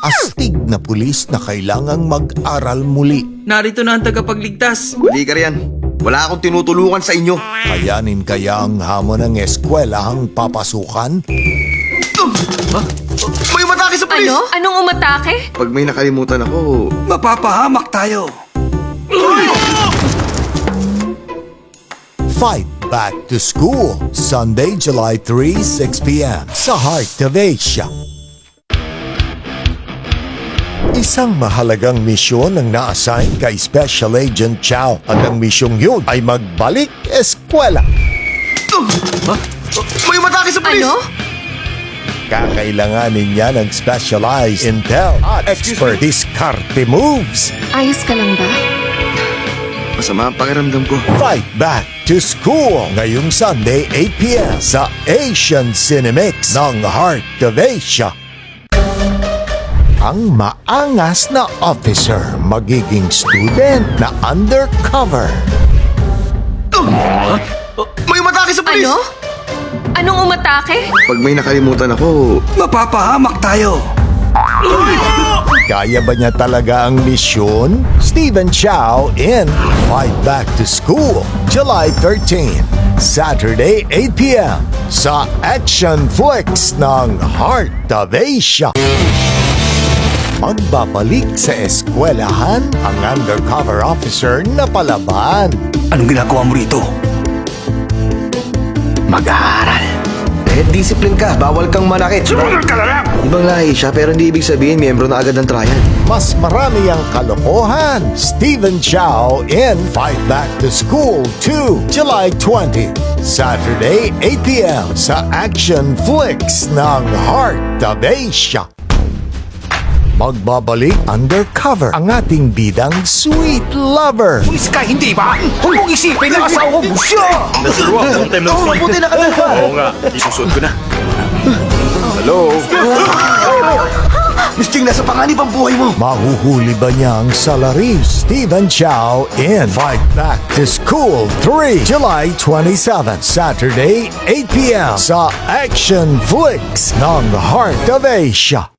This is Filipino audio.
astig na pulis na kailangang mag-aral muli. Narito na ang tagapagligtas. Huli ka riyan. Wala akong tinutulungan sa inyo. Kayanin kaya ang hamon ng eskwelahang papasukan? May umatake sa pulis! Ano? Anong umatake? Pag may nakalimutan ako... Mapapahamak tayo. Fight Back to School, Sunday, July 3, 6 p.m. sa Heart of Asia. Isang mahalagang misyon ang na-assign kay Special Agent Chow at ang misyong yun ay magbalik eskwela. May umatake sa pulis! Ano? Kakailanganin niya ng specialized intel at expert diskarte moves. Ayos ka lang ba? Masama ang pakiramdam ko. Fight Back to School ngayong Sunday 8 p.m. sa Asian Cinemix ng Heart of Asia. Ang maangas na officer magiging student na undercover. May umatake sa pulis! Ano? Anong umatake? Pag may nakalimutan ako... Mapapahamak tayo. Kaya ba niya talaga ang misyon? Stephen Chow in Fight Back to School, July 13, Saturday 8 p.m. sa Action Flix ng Heart of Asia. Magbabalik sa eskwelahan ang undercover officer na palaban. Anong ginagawa mo rito? Mag-aaral. Discipline ka. Bawal kang manakit. Sumunod ka na lang! Ibang lahi siya pero hindi ibig sabihin miyembro na agad ng trial. Mas marami ang kalokohan. Stephen Chow in Fight Back to School 2, July 20, Saturday 8 p.m. sa Action Flix ng Heart of Asia. Magbabalik undercover ang ating bidang sweet lover. Pulis ka, hindi ba? Huwag mong isipin na asawa mo siya! Buti na kami ka. Oo nga, isusunod ko na. Hello? Miss Ching, nasa panganib ang buhay mo. Mahuhuli ba niya ang salary? Stephen Chow in Fight Back to School 3, July 27, Saturday 8 p.m. sa Action Flix ng Heart of Asia.